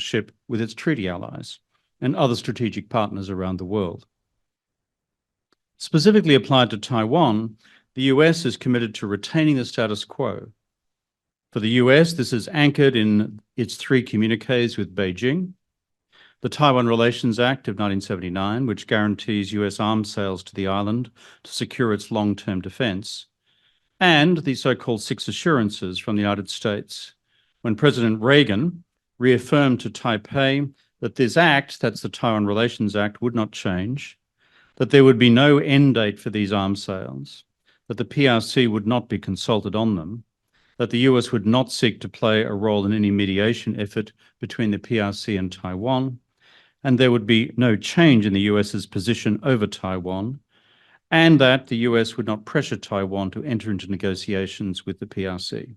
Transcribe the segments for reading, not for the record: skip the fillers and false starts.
partnership with its treaty allies and other strategic partners around the world. Specifically applied to Taiwan, the US is committed to retaining the status quo. For the US, this is anchored in its 3 communiques with Beijing: the Taiwan Relations Act of 1979, which guarantees US arms sales to the island to secure its long-term defense, and the so-called 6 assurances from the United States, when President Reagan reaffirmed to Taipei that this act, that's the Taiwan Relations Act, would not change, that there would be no end date for these arms sales, that the PRC would not be consulted on them, that the US would not seek to play a role in any mediation effort between the PRC and Taiwan, and there would be no change in the US's position over Taiwan, and that the US would not pressure Taiwan to enter into negotiations with the PRC.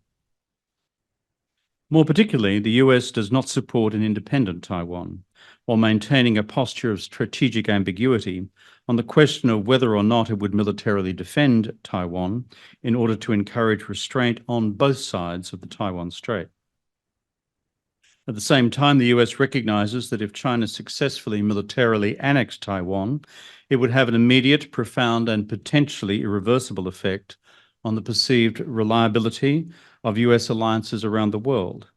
More particularly, the US does not support an independent Taiwan, while maintaining a posture of strategic ambiguity on the question of whether or not it would militarily defend Taiwan in order to encourage restraint on both sides of the Taiwan Strait. At the same time, the US recognizes that if China successfully militarily annexed Taiwan, it would have an immediate, profound, and potentially irreversible effect on the perceived reliability of US alliances around the world,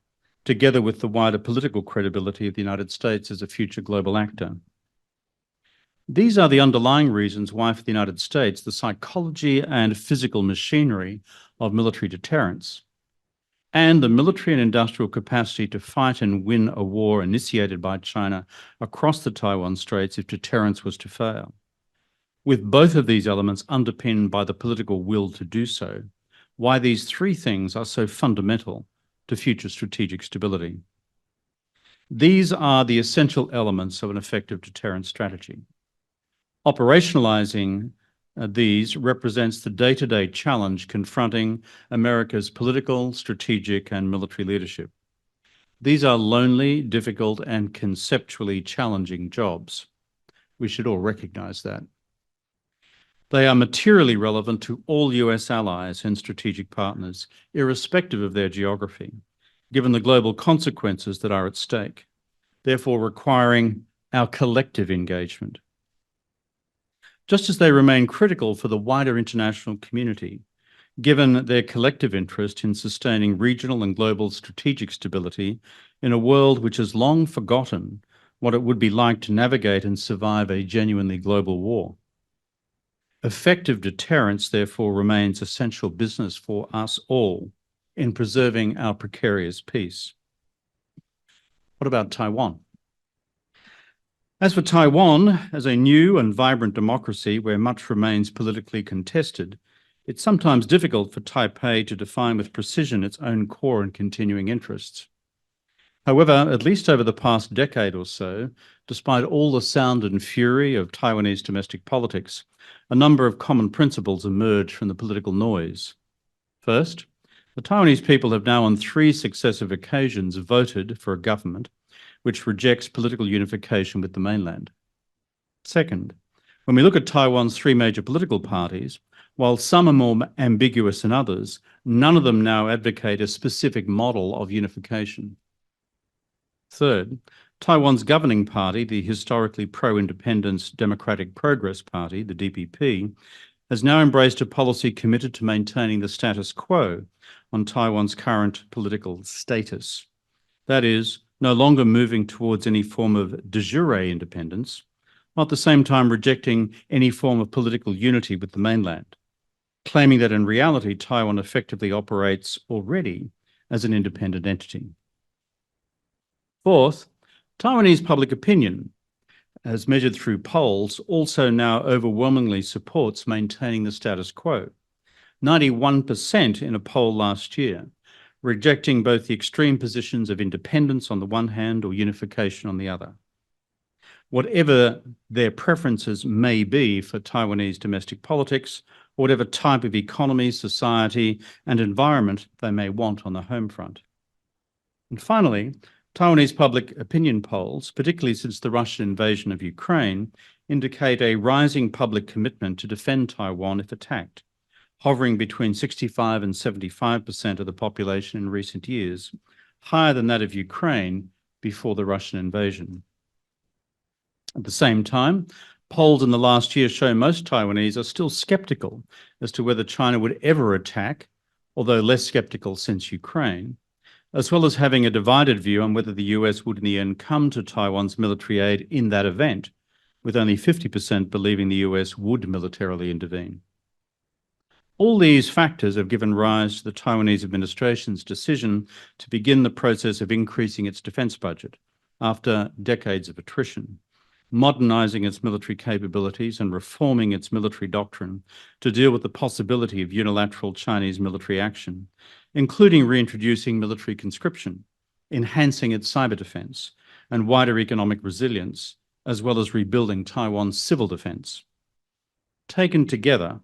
together with the wider political credibility of the United States as a future global actor. These are the underlying reasons why, for the United States, the psychology and physical machinery of military deterrence and the military and industrial capacity to fight and win a war initiated by China across the Taiwan Straits if deterrence was to fail, with both of these elements underpinned by the political will to do so, why these 3 things are so fundamental to future strategic stability. These are the essential elements of an effective deterrence strategy. Operationalizing these represents the day-to-day challenge confronting America's political, strategic, and military leadership. These are lonely, difficult, and conceptually challenging jobs. We should all recognize that. They are materially relevant to all US allies and strategic partners, irrespective of their geography, given the global consequences that are at stake, therefore requiring our collective engagement. Just as they remain critical for the wider international community, given their collective interest in sustaining regional and global strategic stability in a world which has long forgotten what it would be like to navigate and survive a genuinely global war. Effective deterrence, therefore, remains essential business for us all in preserving our precarious peace. What about Taiwan? As for Taiwan, as a new and vibrant democracy where much remains politically contested, it's sometimes difficult for Taipei to define with precision its own core and continuing interests. However, at least over the past decade or so, despite all the sound and fury of Taiwanese domestic politics, a number of common principles emerge from the political noise. First, the Taiwanese people have now on 3 successive occasions voted for a government which rejects political unification with the mainland. Second, when we look at Taiwan's 3 major political parties, while some are more ambiguous than others, none of them now advocate a specific model of unification. Third, Taiwan's governing party, the historically pro-independence Democratic Progress Party, the DPP, has now embraced a policy committed to maintaining the status quo on Taiwan's current political status. That is, no longer moving towards any form of de jure independence, while at the same time rejecting any form of political unity with the mainland, claiming that in reality Taiwan effectively operates already as an independent entity. Fourth, Taiwanese public opinion, as measured through polls, also now overwhelmingly supports maintaining the status quo. 91% in a poll last year, rejecting both the extreme positions of independence on the one hand or unification on the other. Whatever their preferences may be for Taiwanese domestic politics, or whatever type of economy, society, and environment they may want on the home front. And finally, Taiwanese public opinion polls, particularly since the Russian invasion of Ukraine, indicate a rising public commitment to defend Taiwan if attacked, hovering between 65% and 75% of the population in recent years, higher than that of Ukraine, before the Russian invasion. At the same time, polls in the last year show most Taiwanese are still skeptical as to whether China would ever attack, although less skeptical since Ukraine, as well as having a divided view on whether the US would in the end come to Taiwan's military aid in that event, with only 50% believing the US would militarily intervene. All these factors have given rise to the Taiwanese administration's decision to begin the process of increasing its defense budget after decades of attrition, modernizing its military capabilities and reforming its military doctrine to deal with the possibility of unilateral Chinese military action, including reintroducing military conscription, enhancing its cyber defense, and wider economic resilience, as well as rebuilding Taiwan's civil defense. Taken together,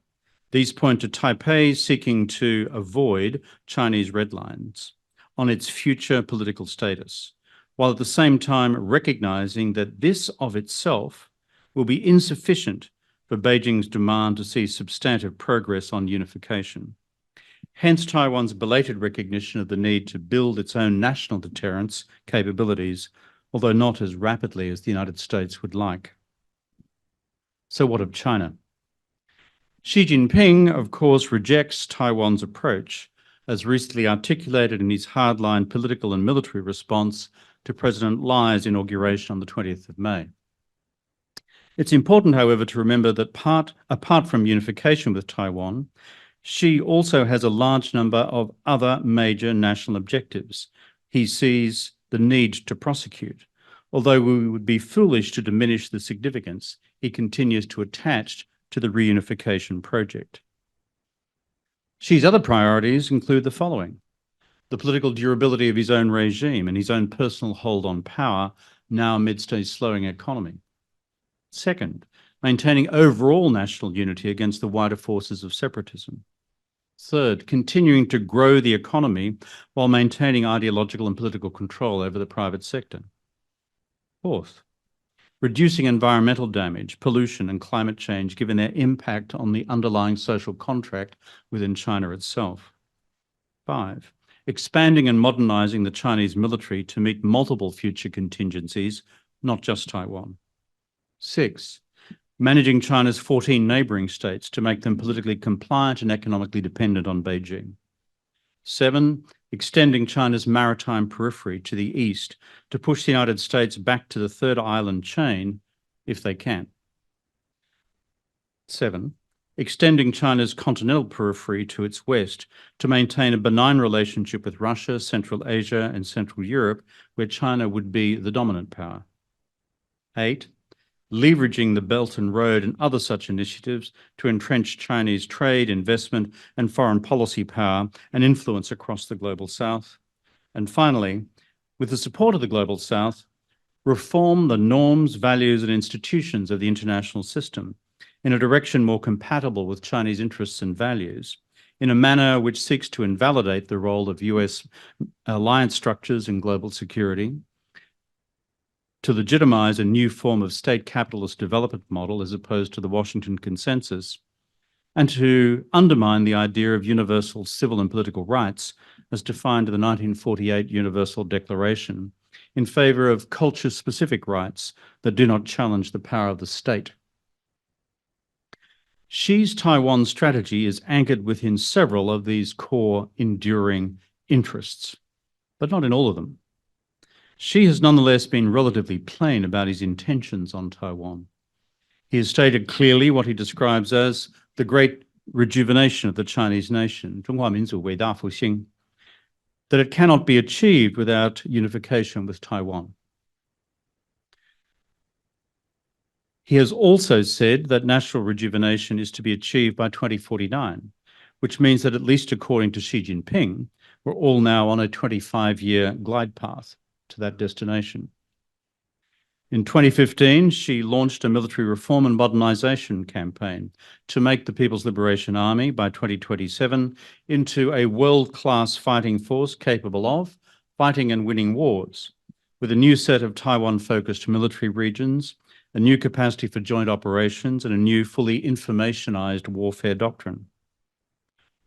these point to Taipei seeking to avoid Chinese red lines on its future political status, while at the same time recognizing that this of itself will be insufficient for Beijing's demand to see substantive progress on unification. Hence, Taiwan's belated recognition of the need to build its own national deterrence capabilities, although not as rapidly as the United States would like. So what of China? Xi Jinping, of course, rejects Taiwan's approach, as recently articulated in his hardline political and military response to President Lai's inauguration on the 20th of May. It's important, however, to remember that apart from unification with Taiwan, Xi also has a large number of other major national objectives he sees the need to prosecute, although we would be foolish to diminish the significance he continues to attach to the reunification project. Xi's other priorities include the following: the political durability of his own regime and his own personal hold on power, now amidst a slowing economy. Second, maintaining overall national unity against the wider forces of separatism. Third, continuing to grow the economy while maintaining ideological and political control over the private sector. Fourth, reducing environmental damage, pollution, and climate change given their impact on the underlying social contract within China itself. 5, expanding and modernizing the Chinese military to meet multiple future contingencies, not just Taiwan. 6, managing China's 14 neighboring states to make them politically compliant and economically dependent on Beijing. 7, extending China's maritime periphery to the east to push the United States back to the third island chain if they can. 7, extending China's continental periphery to its west to maintain a benign relationship with Russia, Central Asia, and Central Europe, where China would be the dominant power. 8, leveraging the Belt and Road and other such initiatives to entrench Chinese trade, investment, and foreign policy power and influence across the Global South. And finally, with the support of the Global South, reform the norms, values, and institutions of the international system in a direction more compatible with Chinese interests and values, in a manner which seeks to invalidate the role of US alliance structures in global security, to legitimize a new form of state capitalist development model as opposed to the Washington Consensus, and to undermine the idea of universal civil and political rights as defined in the 1948 Universal Declaration, in favor of culture-specific rights that do not challenge the power of the state. Xi's Taiwan strategy is anchored within several of these core enduring interests, but not in all of them. Xi has nonetheless been relatively plain about his intentions on Taiwan. He has stated clearly what he describes as the great rejuvenation of the Chinese nation, 中华民族伟大复兴, that it cannot be achieved without unification with Taiwan. He has also said that national rejuvenation is to be achieved by 2049, which means that, at least according to Xi Jinping, we're all now on a 25-year glide path to that destination. In 2015, Xi launched a military reform and modernization campaign to make the People's Liberation Army by 2027 into a world-class fighting force capable of fighting and winning wars, with a new set of Taiwan-focused military regions, a new capacity for joint operations, and a new fully informationized warfare doctrine.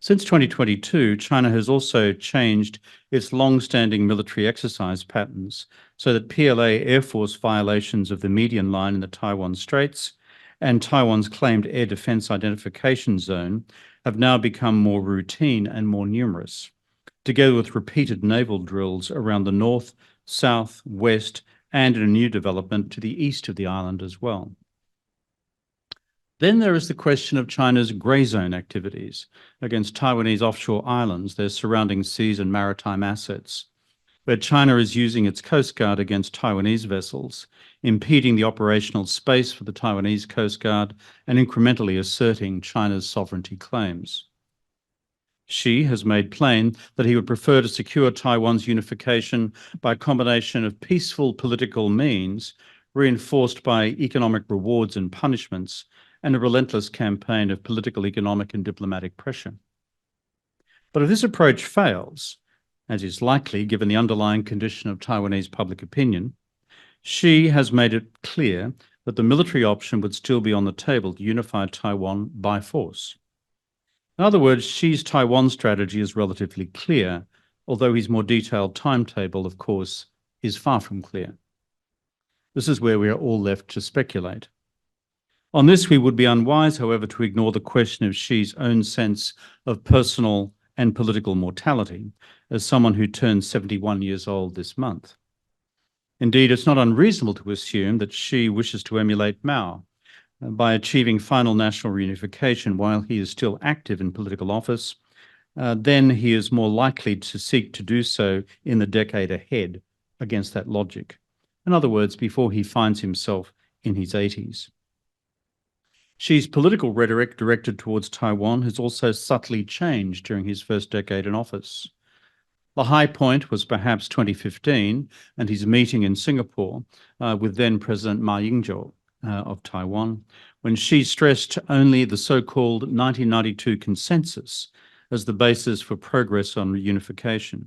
Since 2022, China has also changed its long-standing military exercise patterns so that PLA Air Force violations of the median line in the Taiwan Straits and Taiwan's claimed air defense identification zone have now become more routine and more numerous, together with repeated naval drills around the north, south, west, and in a new development to the east of the island as well. Then there is the question of China's grey zone activities against Taiwanese offshore islands, their surrounding seas and maritime assets, where China is using its Coast Guard against Taiwanese vessels, impeding the operational space for the Taiwanese Coast Guard and incrementally asserting China's sovereignty claims. Xi has made plain that he would prefer to secure Taiwan's unification by a combination of peaceful political means, reinforced by economic rewards and punishments, and a relentless campaign of political, economic, and diplomatic pressure. But if this approach fails, as is likely given the underlying condition of Taiwanese public opinion, Xi has made it clear that the military option would still be on the table to unify Taiwan by force. In other words, Xi's Taiwan strategy is relatively clear, although his more detailed timetable, of course, is far from clear. This is where we are all left to speculate. On this, we would be unwise, however, to ignore the question of Xi's own sense of personal and political mortality as someone who turns 71 years old this month. Indeed, it's not unreasonable to assume that Xi wishes to emulate Mao by achieving final national reunification while he is still active in political office. Then he is more likely to seek to do so in the decade ahead against that logic. In other words, before he finds himself in his 80s. Xi's political rhetoric directed towards Taiwan has also subtly changed during his first decade in office. The high point was perhaps 2015 and his meeting in Singapore with then President Ma Ying-jeou of Taiwan, when Xi stressed only the so-called 1992 consensus as the basis for progress on reunification.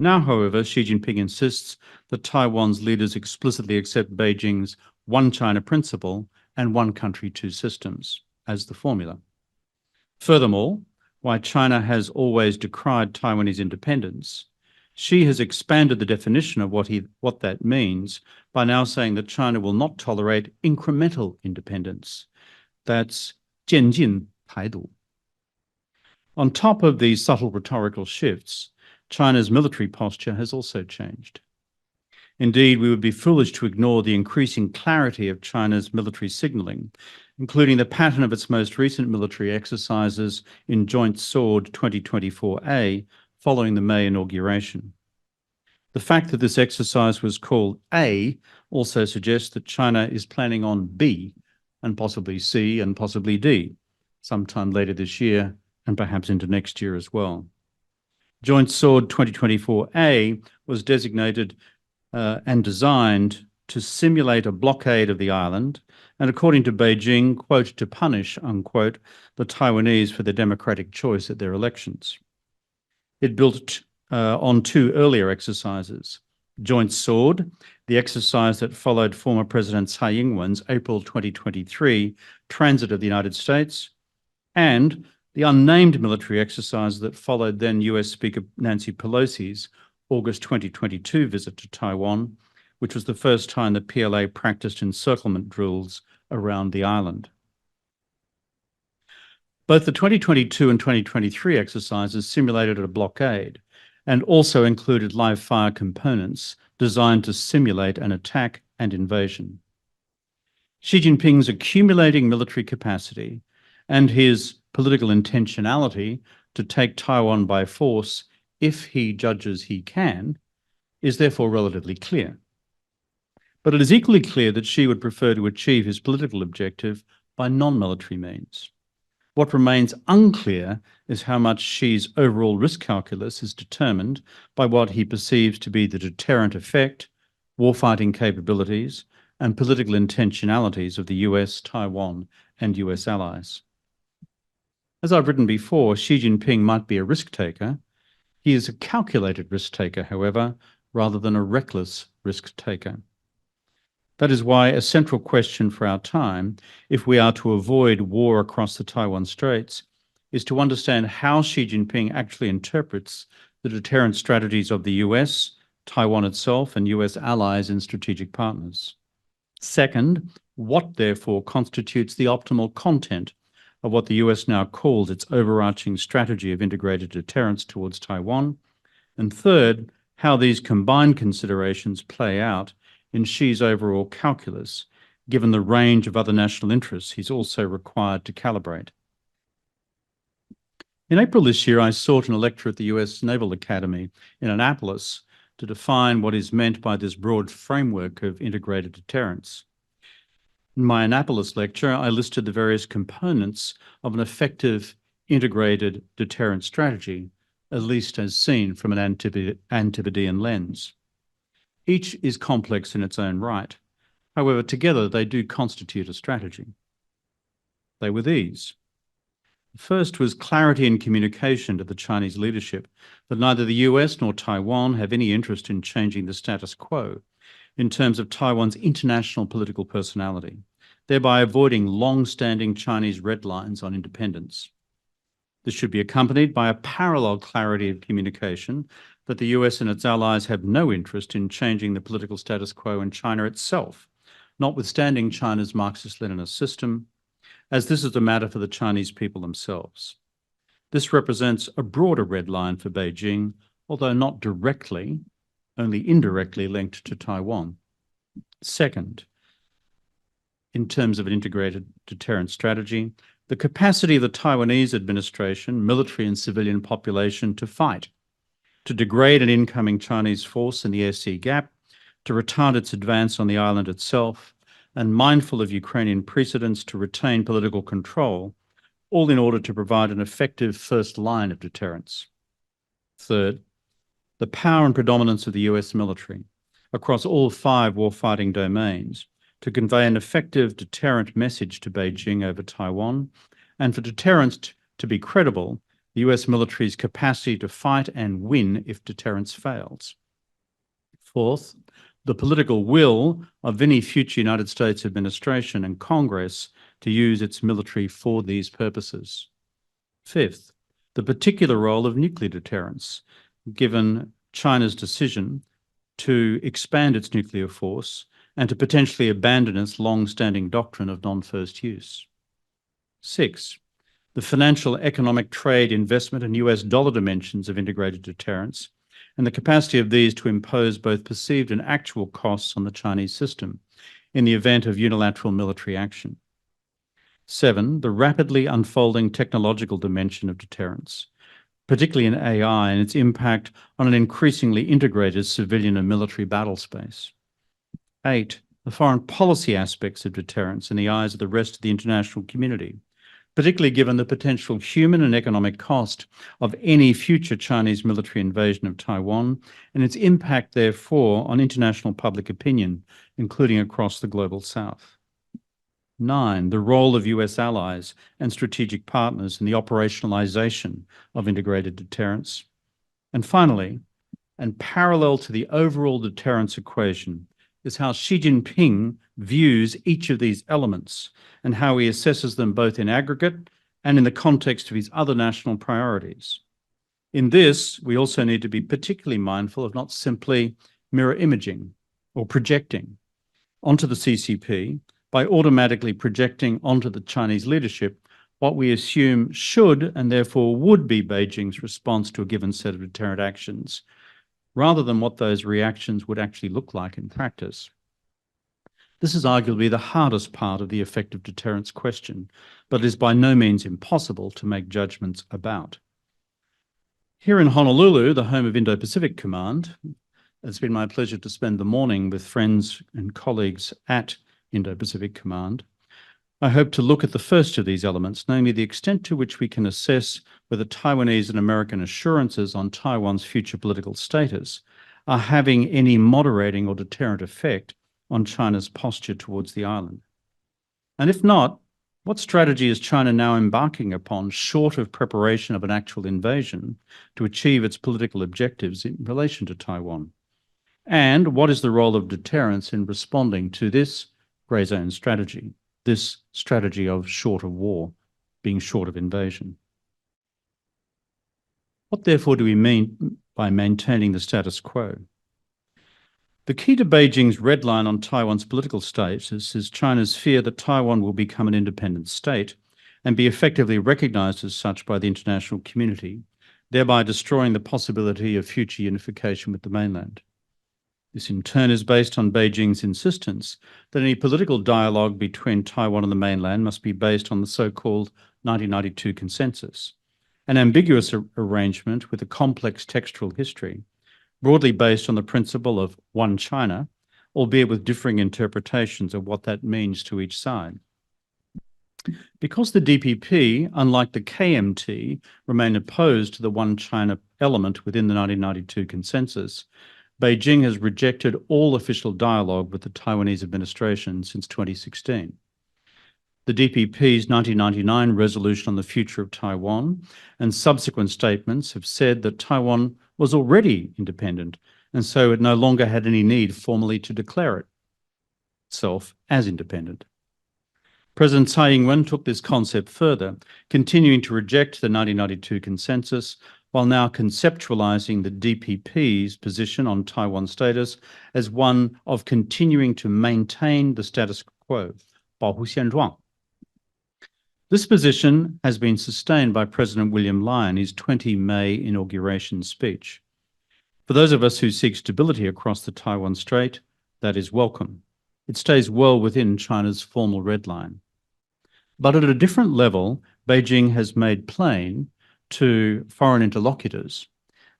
Now, however, Xi Jinping insists that Taiwan's leaders explicitly accept Beijing's one China principle and one country, two systems as the formula. Furthermore, while China has always decried Taiwanese independence, Xi has expanded the definition of what that means by now saying that China will not tolerate incremental independence. That's 渐进台独. On top of these subtle rhetorical shifts, China's military posture has also changed. Indeed, we would be foolish to ignore the increasing clarity of China's military signaling, including the pattern of its most recent military exercises in Joint Sword 2024A following the May inauguration. The fact that this exercise was called A also suggests that China is planning on B and possibly C and possibly D sometime later this year and perhaps into next year as well. Joint Sword 2024A was designated and designed to simulate a blockade of the island and, according to Beijing, quote, to punish, unquote, the Taiwanese for their democratic choice at their elections. It built on two earlier exercises, Joint Sword, the exercise that followed former President Tsai Ing-wen's April 2023 transit of the United States, and the unnamed military exercise that followed then US Speaker Nancy Pelosi's August 2022 visit to Taiwan, which was the first time the PLA practiced encirclement drills around the island. Both the 2022 and 2023 exercises simulated a blockade and also included live fire components designed to simulate an attack and invasion. Xi Jinping's accumulating military capacity and his political intentionality to take Taiwan by force if he judges he can, is therefore relatively clear. But it is equally clear that Xi would prefer to achieve his political objective by non-military means. What remains unclear is how much Xi's overall risk calculus is determined by what he perceives to be the deterrent effect, warfighting capabilities, and political intentionalities of the US, Taiwan, and US allies. As I've written before, Xi Jinping might be a risk taker. He is a calculated risk taker, however, rather than a reckless risk taker. That is why a central question for our time, if we are to avoid war across the Taiwan Straits, is to understand how Xi Jinping actually interprets the deterrence strategies of the US, Taiwan itself, and US allies and strategic partners. Second, what therefore constitutes the optimal content of what the US now calls its overarching strategy of integrated deterrence towards Taiwan. And third, how these combined considerations play out in Xi's overall calculus, given the range of other national interests he's also required to calibrate. In April this year, I sought an lecturer at the US Naval Academy in Annapolis to define what is meant by this broad framework of integrated deterrence. In my Annapolis lecture, I listed the various components of an effective integrated deterrence strategy, at least as seen from an Antipodean lens. Each is complex in its own right. However, together they do constitute a strategy. They were these. The first was clarity in communication to the Chinese leadership that neither the US nor Taiwan have any interest in changing the status quo in terms of Taiwan's international political personality, thereby avoiding long-standing Chinese red lines on independence. This should be accompanied by a parallel clarity of communication that the US and its allies have no interest in changing the political status quo in China itself, notwithstanding China's Marxist-Leninist system, as this is a matter for the Chinese people themselves. This represents a broader red line for Beijing, although not directly, only indirectly linked to Taiwan. Second, in terms of an integrated deterrence strategy, the capacity of the Taiwanese administration, military and civilian population to fight, to degrade an incoming Chinese force in the Air Sea Gap, to retard its advance on the island itself, and mindful of Ukrainian precedents to retain political control, all in order to provide an effective first line of deterrence. Third, the power and predominance of the US military across all 5 warfighting domains to convey an effective deterrent message to Beijing over Taiwan, and for deterrence to be credible, the US military's capacity to fight and win if deterrence fails. Fourth, the political will of any future United States administration and Congress to use its military for these purposes. Fifth, the particular role of nuclear deterrence, given China's decision to expand its nuclear force and to potentially abandon its long-standing doctrine of non-first use. 6, the financial, economic, trade, investment, and US dollar dimensions of integrated deterrence, and the capacity of these to impose both perceived and actual costs on the Chinese system in the event of unilateral military action. 7, the rapidly unfolding technological dimension of deterrence, particularly in AI and its impact on an increasingly integrated civilian and military battle space. 8, the foreign policy aspects of deterrence in the eyes of the rest of the international community, particularly given the potential human and economic cost of any future Chinese military invasion of Taiwan and its impact, therefore, on international public opinion, including across the global South. 9, the role of US allies and strategic partners in the operationalization of integrated deterrence. And finally, and parallel to the overall deterrence equation, is how Xi Jinping views each of these elements and how he assesses them both in aggregate and in the context of his other national priorities. In this, we also need to be particularly mindful of not simply mirror imaging or projecting onto the CCP by automatically projecting onto the Chinese leadership what we assume should and therefore would be Beijing's response to a given set of deterrent actions, rather than what those reactions would actually look like in practice. This is arguably the hardest part of the effective deterrence question, but it is by no means impossible to make judgments about. Here in Honolulu, the home of Indo-Pacific Command, it's been my pleasure to spend the morning with friends and colleagues at Indo-Pacific Command. I hope to look at the first of these elements, namely the extent to which we can assess whether Taiwanese and American assurances on Taiwan's future political status are having any moderating or deterrent effect on China's posture towards the island. And if not, what strategy is China now embarking upon, short of preparation of an actual invasion, to achieve its political objectives in relation to Taiwan? And what is the role of deterrence in responding to this grey zone strategy, this strategy of short of war, being short of invasion? What therefore do we mean by maintaining the status quo? The key to Beijing's red line on Taiwan's political status is China's fear that Taiwan will become an independent state and be effectively recognised as such by the international community, thereby destroying the possibility of future unification with the mainland. This in turn is based on Beijing's insistence that any political dialogue between Taiwan and the mainland must be based on the so-called 1992 consensus, an ambiguous arrangement with a complex textual history, broadly based on the principle of one China, albeit with differing interpretations of what that means to each side. Because the DPP, unlike the KMT, remain opposed to the one China element within the 1992 consensus, Beijing has rejected all official dialogue with the Taiwanese administration since 2016. The DPP's 1999 resolution on the future of Taiwan and subsequent statements have said that Taiwan was already independent, and so it no longer had any need formally to declare itself as independent. President Tsai Ing-wen took this concept further, continuing to reject the 1992 consensus, while now conceptualizing the DPP's position on Taiwan status as one of continuing to maintain the status quo, 保护现状. This position has been sustained by President William Lai in his 20 May inauguration speech. For those of us who seek stability across the Taiwan Strait, that is welcome. It stays well within China's formal red line. But at a different level, Beijing has made plain to foreign interlocutors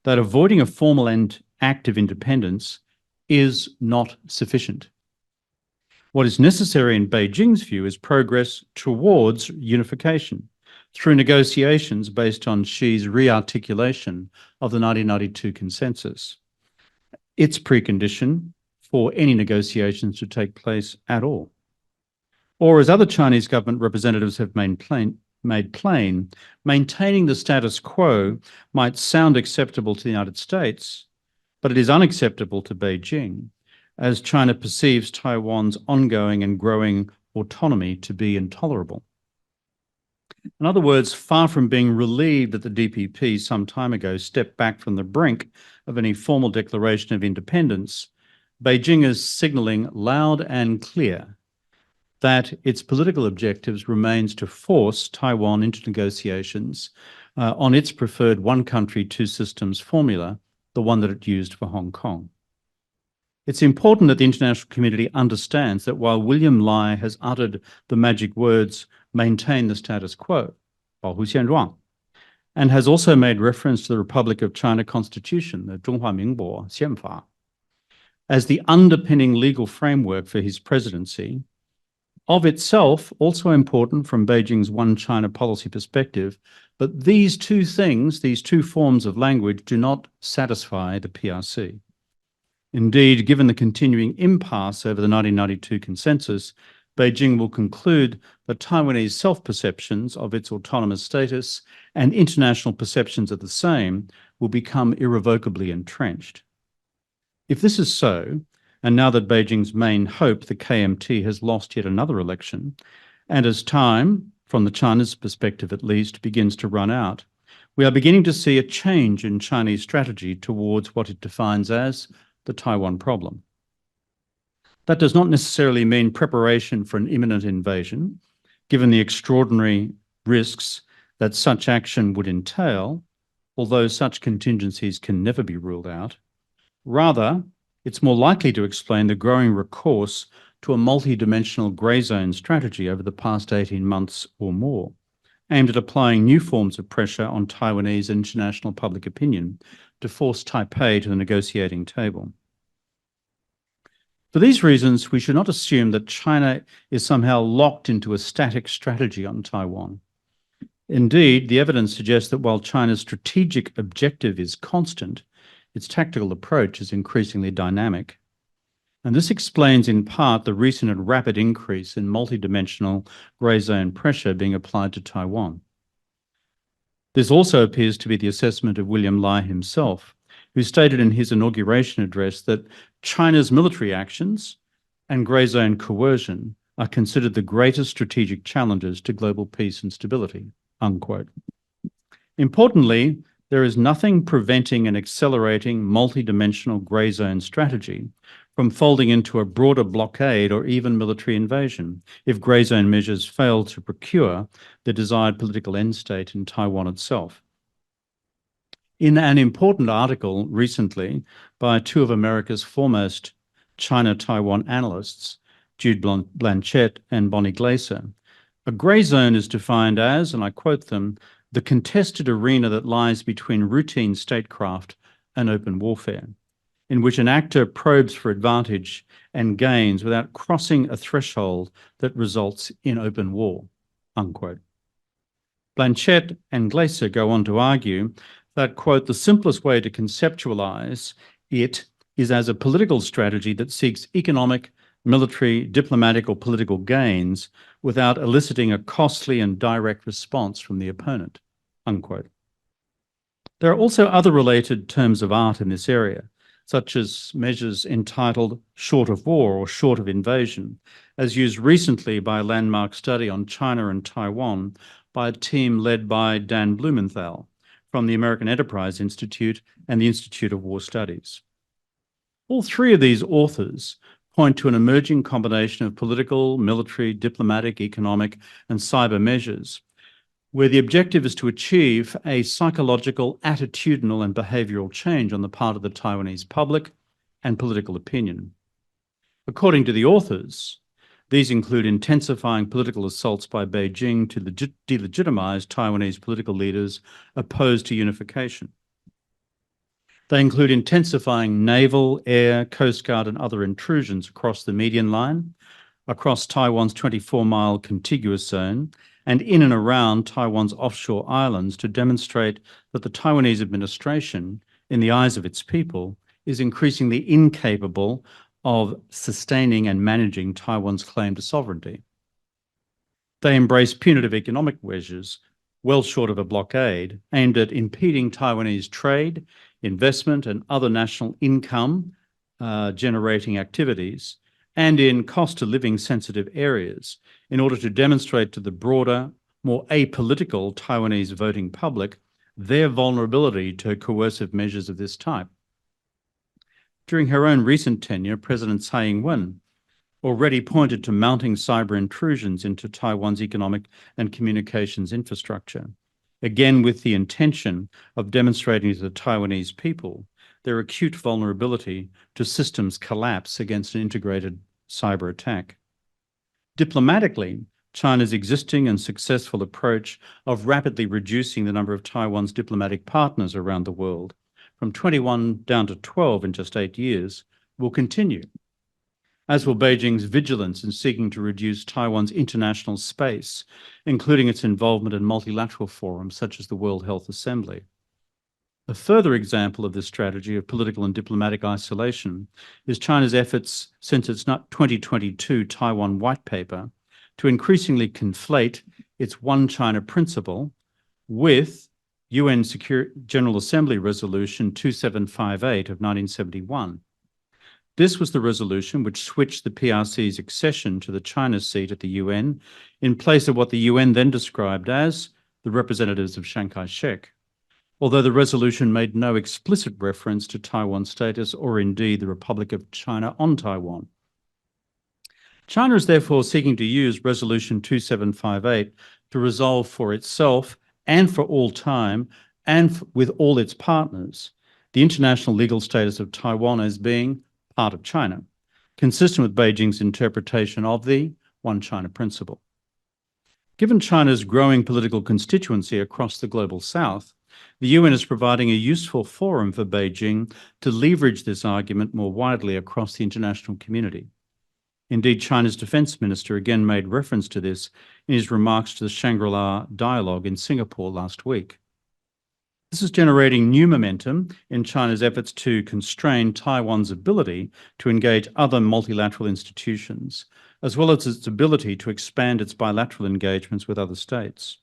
that avoiding a formal and active independence is not sufficient. What is necessary in Beijing's view is progress towards unification through negotiations based on Xi's re-articulation of the 1992 consensus. It's precondition for any negotiations to take place at all. Or as other Chinese government representatives have made plain, maintaining the status quo might sound acceptable to the United States, but it is unacceptable to Beijing, as China perceives Taiwan's ongoing and growing autonomy to be intolerable. In other words, far from being relieved that the DPP some time ago stepped back from the brink of any formal declaration of independence, Beijing is signalling loud and clear that its political objectives remains to force Taiwan into negotiations on its preferred one country, two systems formula, the one that it used for Hong Kong. It's important that the international community understands that while William Lai has uttered the magic words, maintain the status quo, 保护现状, and has also made reference to the Republic of China Constitution, the 中华民国宪法, as the underpinning legal framework for his presidency, of itself also important from Beijing's one China policy perspective, but these two things, these two forms of language, do not satisfy the PRC. Indeed, given the continuing impasse over the 1992 consensus, Beijing will conclude that Taiwanese self-perceptions of its autonomous status and international perceptions of the same will become irrevocably entrenched. If this is so, and now that Beijing's main hope, the KMT, has lost yet another election, and as time, from the China's perspective at least, begins to run out, we are beginning to see a change in Chinese strategy towards what it defines as the Taiwan problem. That does not necessarily mean preparation for an imminent invasion, given the extraordinary risks that such action would entail, although such contingencies can never be ruled out. Rather, it's more likely to explain the growing recourse to a multi-dimensional grey zone strategy over the past 18 months or more, aimed at applying new forms of pressure on Taiwanese international public opinion to force Taipei to the negotiating table. For these reasons, we should not assume that China is somehow locked into a static strategy on Taiwan. Indeed, the evidence suggests that while China's strategic objective is constant, its tactical approach is increasingly dynamic. And this explains in part the recent and rapid increase in multidimensional grey zone pressure being applied to Taiwan. This also appears to be the assessment of William Lai himself, who stated in his inauguration address that China's military actions and grey zone coercion are considered the greatest strategic challenges to global peace and stability, unquote. Importantly, there is nothing preventing an accelerating multi-dimensional grey zone strategy from folding into a broader blockade or even military invasion if grey zone measures fail to procure the desired political end state in Taiwan itself. In an important article recently by two of America's foremost China-Taiwan analysts, Jude Blanchette and Bonnie Glaser, a grey zone is defined as, and I quote them, the contested arena that lies between routine statecraft and open warfare, in which an actor probes for advantage and gains without crossing a threshold that results in open war, unquote. Blanchette and Glaser go on to argue that, quote, the simplest way to conceptualize it is as a political strategy that seeks economic, military, diplomatic, or political gains without eliciting a costly and direct response from the opponent, unquote. There are also other related terms of art in this area, such as measures entitled short of war or short of invasion, as used recently by a landmark study on China and Taiwan by a team led by Dan Blumenthal from the American Enterprise Institute and the Institute of War Studies. All three of these authors point to an emerging combination of political, military, diplomatic, economic, and cyber measures, where the objective is to achieve a psychological, attitudinal, and behavioral change on the part of the Taiwanese public and political opinion. According to the authors, these include intensifying political assaults by Beijing to delegitimize Taiwanese political leaders opposed to unification. They include intensifying naval, air, coast guard, and other intrusions across the median line, across Taiwan's 24-mile contiguous zone, and in and around Taiwan's offshore islands to demonstrate that the Taiwanese administration, in the eyes of its people, is increasingly incapable of sustaining and managing Taiwan's claim to sovereignty. They embrace punitive economic measures, well short of a blockade, aimed at impeding Taiwanese trade, investment, and other national income generating activities, and in cost of living sensitive areas, in order to demonstrate to the broader, more apolitical Taiwanese voting public their vulnerability to coercive measures of this type. During her own recent tenure, President Tsai Ing-wen already pointed to mounting cyber intrusions into Taiwan's economic and communications infrastructure, again with the intention of demonstrating to the Taiwanese people their acute vulnerability to systems collapse against an integrated cyber attack. Diplomatically, China's existing and successful approach of rapidly reducing the number of Taiwan's diplomatic partners around the world from 21 down to 12 in just 8 years will continue, as will Beijing's vigilance in seeking to reduce Taiwan's international space, including its involvement in multilateral forums such as the World Health Assembly. A further example of this strategy of political and diplomatic isolation is China's efforts since its 2022 Taiwan White Paper to increasingly conflate its One China principle with UN General Assembly Resolution 2758 of 1971. This was the resolution which switched the PRC's accession to the China seat at the UN in place of what the UN then described as the representatives of Chiang Kai-shek, although the resolution made no explicit reference to Taiwan's status or indeed the Republic of China on Taiwan. China is therefore seeking to use Resolution 2758 to resolve for itself and for all time and with all its partners the international legal status of Taiwan as being part of China, consistent with Beijing's interpretation of the One China principle. Given China's growing political constituency across the global south, the UN is providing a useful forum for Beijing to leverage this argument more widely across the international community. Indeed, China's defense minister again made reference to this in his remarks to the Shangri-La dialogue in Singapore last week. This is generating new momentum in China's efforts to constrain Taiwan's ability to engage other multilateral institutions, as well as its ability to expand its bilateral engagements with other states.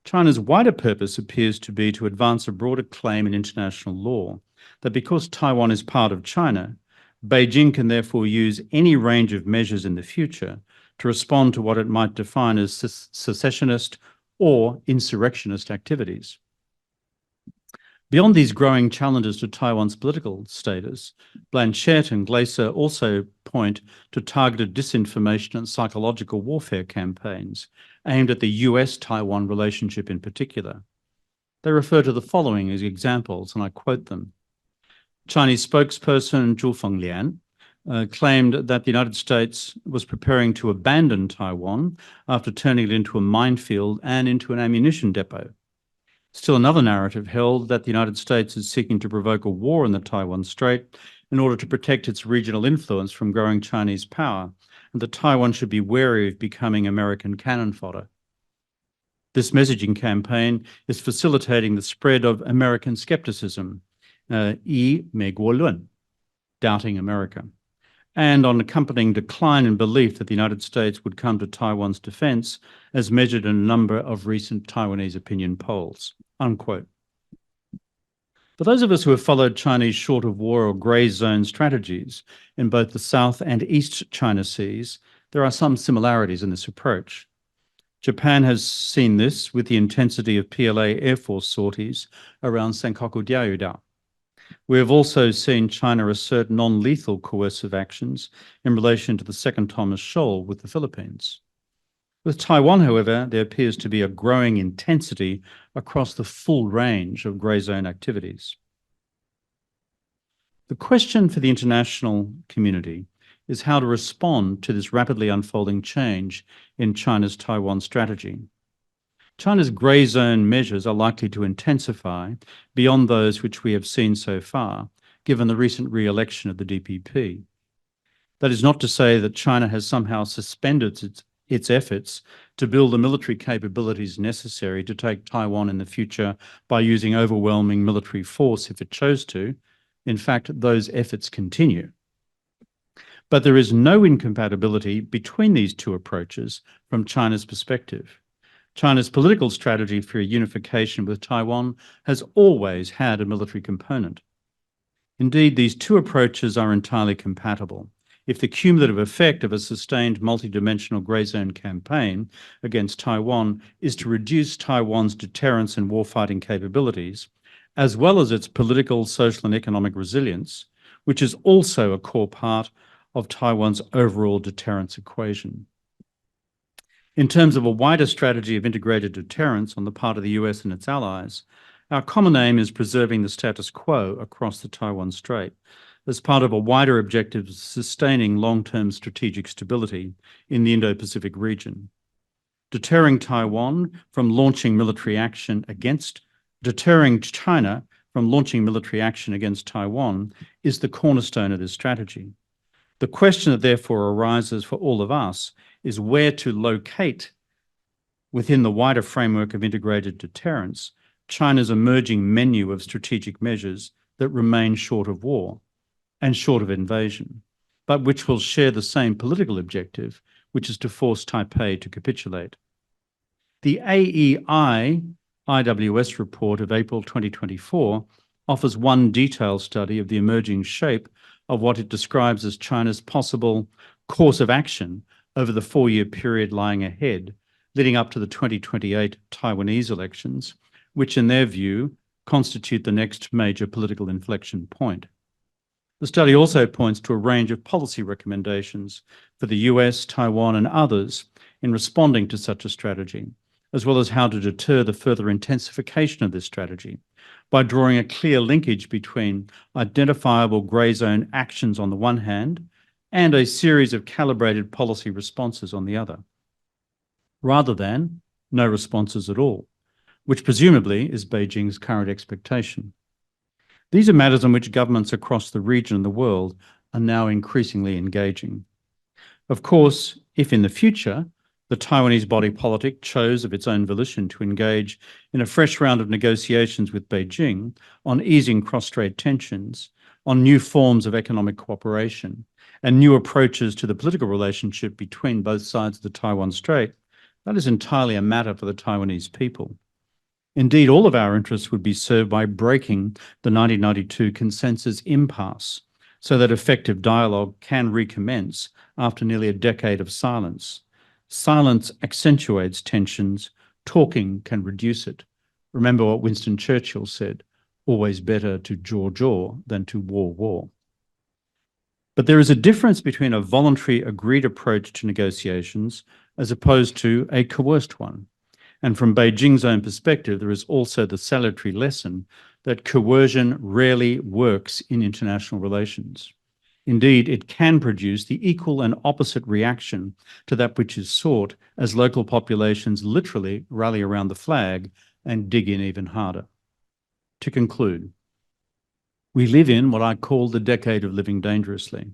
China's wider purpose appears to be to advance a broader claim in international law that because Taiwan is part of China, Beijing can therefore use any range of measures in the future to respond to what it might define as secessionist or insurrectionist activities. Beyond these growing challenges to Taiwan's political status, Blanchette and Glaser also point to targeted disinformation and psychological warfare campaigns aimed at the US-Taiwan relationship in particular. They refer to the following as examples, and I quote them. Chinese spokesperson Zhu Fenglian claimed that the United States was preparing to abandon Taiwan after turning it into a minefield and into an ammunition depot. Still another narrative held that the United States is seeking to provoke a war in the Taiwan Strait in order to protect its regional influence from growing Chinese power, and that Taiwan should be wary of becoming American cannon fodder. This messaging campaign is facilitating the spread of American skepticism, 以美国论, doubting America, and on accompanying decline in belief that the United States would come to Taiwan's defense as measured in a number of recent Taiwanese opinion polls, unquote. For those of us who have followed Chinese short of war or grey zone strategies in both the South and East China Seas, there are some similarities in this approach. Japan has seen this with the intensity of PLA Air Force sorties around Senkaku Diaoyuda. We have also seen China assert non-lethal coercive actions in relation to the Second Thomas Shoal with the Philippines. With Taiwan, however, there appears to be a growing intensity across the full range of grey zone activities. The question for the international community is how to respond to this rapidly unfolding change in China's Taiwan strategy. China's grey zone measures are likely to intensify beyond those which we have seen so far, given the recent re-election of the DPP. That is not to say that China has somehow suspended its efforts to build the military capabilities necessary to take Taiwan in the future by using overwhelming military force if it chose to. In fact, those efforts continue. But there is no incompatibility between these two approaches from China's perspective. China's political strategy for unification with Taiwan has always had a military component. Indeed, these two approaches are entirely compatible. If the cumulative effect of a sustained multidimensional grey zone campaign against Taiwan is to reduce Taiwan's deterrence and warfighting capabilities, as well as its political, social, and economic resilience, which is also a core part of Taiwan's overall deterrence equation. In terms of a wider strategy of integrated deterrence on the part of the US and its allies, our common aim is preserving the status quo across the Taiwan Strait as part of a wider objective of sustaining long-term strategic stability in the Indo-Pacific region. Deterring China from launching military action against Taiwan is the cornerstone of this strategy. The question that therefore arises for all of us is where to locate within the wider framework of integrated deterrence China's emerging menu of strategic measures that remain short of war and short of invasion, but which will share the same political objective, which is to force Taipei to capitulate. The AEI IWS report of April 2024 offers one detailed study of the emerging shape of what it describes as China's possible course of action over the 4-year period lying ahead, leading up to the 2028 Taiwanese elections, which in their view constitute the next major political inflection point. The study also points to a range of policy recommendations for the US, Taiwan, and others in responding to such a strategy, as well as how to deter the further intensification of this strategy by drawing a clear linkage between identifiable grey zone actions on the one hand and a series of calibrated policy responses on the other, rather than no responses at all, which presumably is Beijing's current expectation. These are matters on which governments across the region and the world are now increasingly engaging. Of course, if in the future the Taiwanese body politic chose of its own volition to engage in a fresh round of negotiations with Beijing on easing cross-strait tensions, on new forms of economic cooperation, and new approaches to the political relationship between both sides of the Taiwan Strait, that is entirely a matter for the Taiwanese people. Indeed, all of our interests would be served by breaking the 1992 consensus impasse so that effective dialogue can recommence after nearly a decade of silence. Silence accentuates tensions, talking can reduce it. Remember what Winston Churchill said, always better to jaw than to war. But there is a difference between a voluntary agreed approach to negotiations as opposed to a coerced one. And from Beijing's own perspective, there is also the salutary lesson that coercion rarely works in international relations. Indeed, it can produce the equal and opposite reaction to that which is sought as local populations literally rally around the flag and dig in even harder. To conclude, we live in what I call the decade of living dangerously.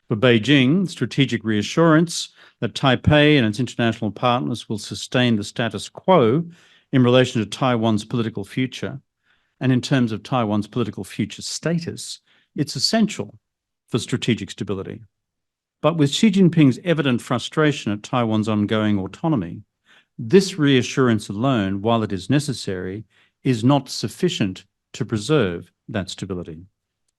For Beijing, strategic reassurance that Taipei and its international partners will sustain the status quo in relation to Taiwan's political future, and in terms of Taiwan's political future status, it's essential for strategic stability. But with Xi Jinping's evident frustration at Taiwan's ongoing autonomy, this reassurance alone, while it is necessary, is not sufficient to preserve that stability.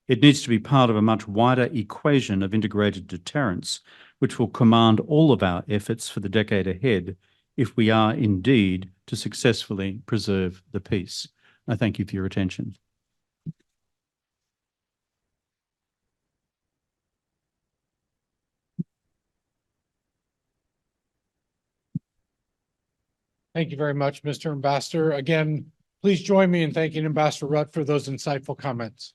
It needs to be part of a much wider equation of integrated deterrence, which will command all of our efforts for the decade ahead if we are indeed to successfully preserve the peace. I thank you for your attention. Thank you very much, Mr. Ambassador. Again, please join me in thanking Ambassador Rutt for those insightful comments.